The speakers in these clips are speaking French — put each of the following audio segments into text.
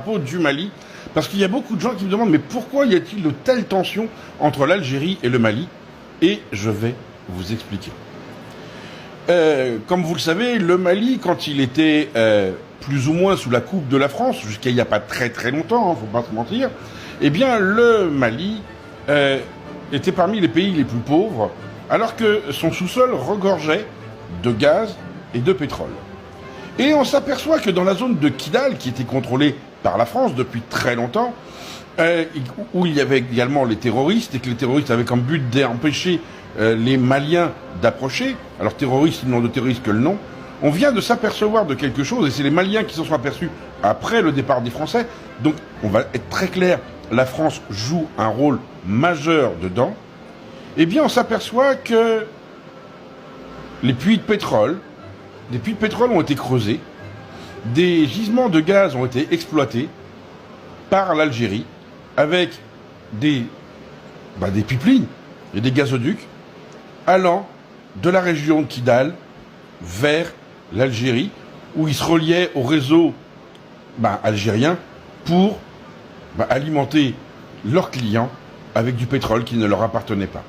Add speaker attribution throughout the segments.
Speaker 1: drapeau du Mali, parce qu'il y a beaucoup de gens qui me demandent mais pourquoi y a-t-il de telles tensions entre l'Algérie et le Mali? Et je vais vous expliquer. Comme vous le savez, le Mali, quand il était plus ou moins sous la coupe de la France, jusqu'à il n'y a pas très très longtemps, faut pas se mentir, eh bien le Mali était parmi les pays les plus pauvres, alors que son sous-sol regorgeait de gaz et de pétrole. Et on s'aperçoit que dans la zone de Kidal, qui était contrôlée par la France depuis très longtemps, où il y avait également les terroristes, et que les terroristes avaient comme but d'empêcher les Maliens d'approcher, alors terroristes, ils n'ont de terroristes que le nom, on vient de s'apercevoir de quelque chose, et c'est les Maliens qui s'en sont aperçus après le départ des Français. Donc on va être très clair, la France joue un rôle majeur dedans. Eh bien on s'aperçoit que les puits de pétrole, des puits de pétrole ont été creusés, des gisements de gaz ont été exploités par l'Algérie avec des pipelines et des gazoducs allant de la région de Kidal vers l'Algérie, où ils se reliaient au réseau algérien pour alimenter leurs clients avec du pétrole qui ne leur appartenait pas.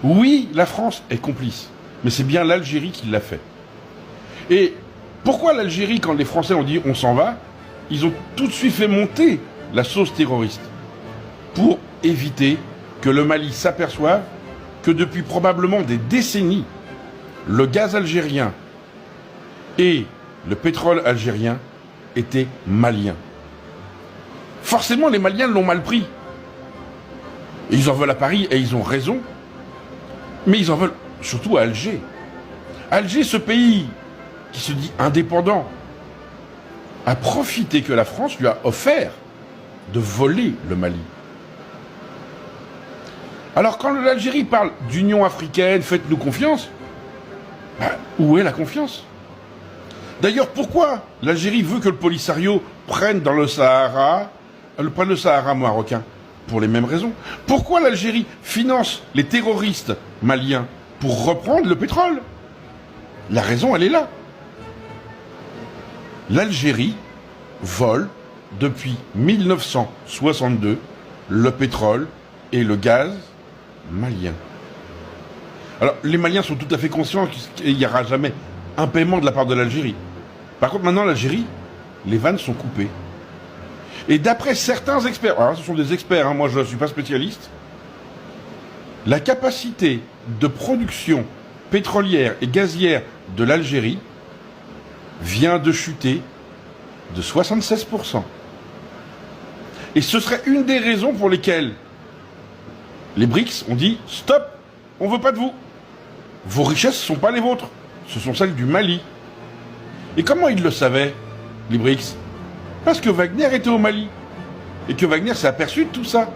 Speaker 1: Oui, la France est complice, mais c'est bien l'Algérie qui l'a fait. Et pourquoi l'Algérie, quand les Français ont dit on s'en va, ils ont tout de suite fait monter la sauce terroriste pour éviter que le Mali s'aperçoive que depuis probablement des décennies, le gaz algérien et le pétrole algérien étaient maliens. Forcément, les Maliens l'ont mal pris. Et ils en veulent à Paris, et ils ont raison. Mais ils en veulent surtout à Alger. Alger, ce pays qui se dit indépendant, a profité que la France lui a offert de voler le Mali. Alors quand l'Algérie parle d'Union africaine, faites-nous confiance, où est la confiance? D'ailleurs, pourquoi l'Algérie veut que le Polisario prenne dans le Sahara, prenne le Sahara marocain? Pour les mêmes raisons. Pourquoi l'Algérie finance les terroristes maliens? Pour reprendre le pétrole. La raison, elle est là. L'Algérie vole depuis 1962 le pétrole et le gaz malien. Alors, les Maliens sont tout à fait conscients qu'il n'y aura jamais un paiement de la part de l'Algérie. Par contre, maintenant, l'Algérie, les vannes sont coupées. Et d'après certains experts, alors ce sont des experts, moi je ne suis pas spécialiste, la capacité de production pétrolière et gazière de l'Algérie vient de chuter de 76%. Et ce serait une des raisons pour lesquelles les BRICS ont dit « Stop, on ne veut pas de vous. Vos richesses ne sont pas les vôtres, ce sont celles du Mali. » Et comment ils le savaient, les BRICS? Parce que Wagner était au Mali. Et que Wagner s'est aperçu de tout ça.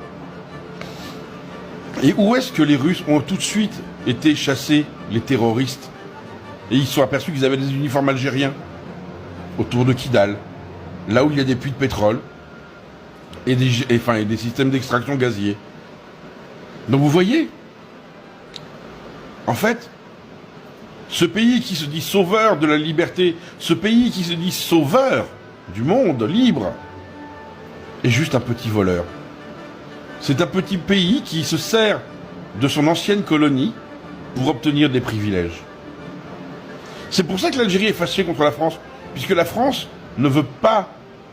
Speaker 1: Et où est-ce que les Russes ont tout de suite été chasser les terroristes? Et ils se sont aperçus qu'ils avaient des uniformes algériens autour de Kidal, là où il y a des puits de pétrole et des systèmes d'extraction gazier. Donc vous voyez, en fait, ce pays qui se dit sauveur de la liberté, ce pays qui se dit sauveur du monde libre, est juste un petit voleur. C'est un petit pays qui se sert de son ancienne colonie pour obtenir des privilèges. C'est pour ça que l'Algérie est fâchée contre la France, puisque la France ne veut pas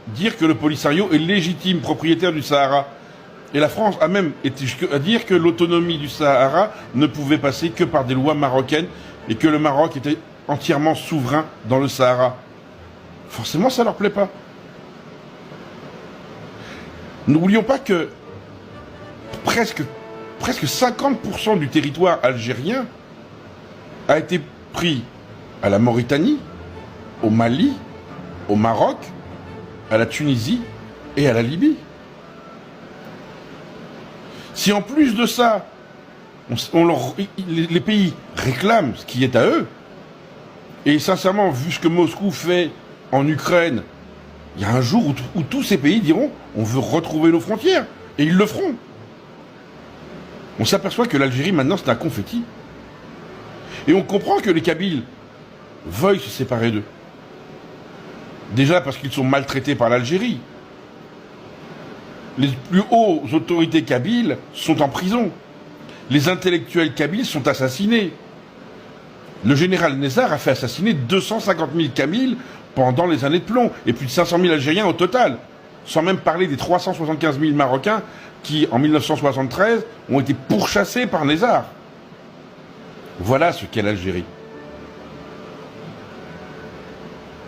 Speaker 1: dire que le Polisario est légitime propriétaire du Sahara. Et la France a même été jusqu'à dire que l'autonomie du Sahara ne pouvait passer que par des lois marocaines et que le Maroc était entièrement souverain dans le Sahara. Forcément, ça leur plaît pas. N'oublions pas que presque 50% du territoire algérien a été pris à la Mauritanie, au Mali, au Maroc, à la Tunisie et à la Libye. Si en plus de ça, les pays réclament ce qui est à eux, et sincèrement, vu ce que Moscou fait en Ukraine, il y a un jour où tous ces pays diront on veut retrouver nos frontières, et ils le feront. On s'aperçoit que l'Algérie maintenant c'est un confetti. Et on comprend que les Kabyles veuillent se séparer d'eux. Déjà parce qu'ils sont maltraités par l'Algérie, Les plus hautes autorités kabyles sont en prison. Les intellectuels kabyles sont assassinés. Le général Nezzar a fait assassiner 250 000 Kabyles pendant les années de plomb, et plus de 500 000 Algériens au total, sans même parler des 375 000 Marocains qui, en 1973, ont été pourchassés par Nezzar. Voilà ce qu'est l'Algérie.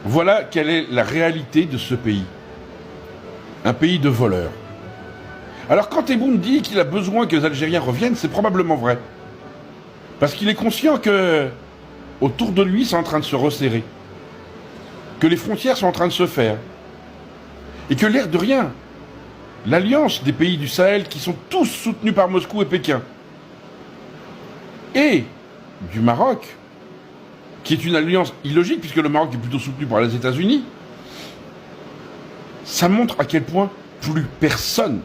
Speaker 1: Voilà quelle est la réalité de ce pays. Un pays de voleurs. Alors quand Tebboune dit qu'il a besoin que les Algériens reviennent, c'est probablement vrai. Parce qu'il est conscient que autour de lui, c'est en train de se resserrer. Que les frontières sont en train de se faire. Et que l'air de rien, l'alliance des pays du Sahel, qui sont tous soutenus par Moscou et Pékin, et du Maroc, qui est une alliance illogique, puisque le Maroc est plutôt soutenu par les États-Unis, ça montre à quel point plus personne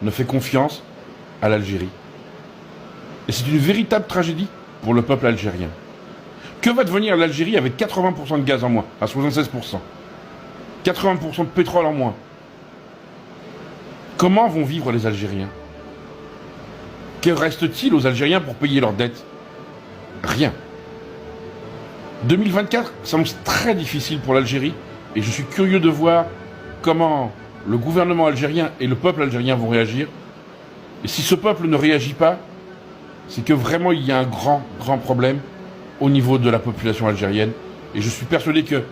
Speaker 1: ne fait confiance à l'Algérie. Et c'est une véritable tragédie pour le peuple algérien. Que va devenir l'Algérie avec 80% de gaz en moins, à 76%, 80% de pétrole en moins? Comment vont vivre les Algériens? Que reste-t-il aux Algériens pour payer leurs dettes? Rien. 2024 s'annonce très difficile pour l'Algérie, et je suis curieux de voir comment le gouvernement algérien et le peuple algérien vont réagir. Et si ce peuple ne réagit pas, c'est que vraiment il y a un grand problème au niveau de la population algérienne. Et je suis persuadé que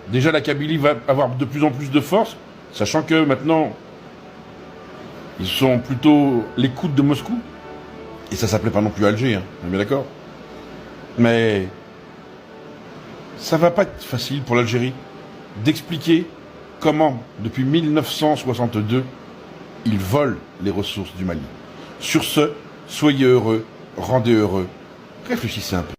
Speaker 1: déjà la Kabylie va avoir de plus en plus de force, sachant que maintenant ils sont plutôt l'écoute de Moscou. Et ça s'appelait pas non plus Alger, hein, on est bien d'accord. Mais ça va pas être facile pour l'Algérie d'expliquer comment, depuis 1962, ils volent les ressources du Mali. Sur ce, soyez heureux, rendez heureux, réfléchissez un peu.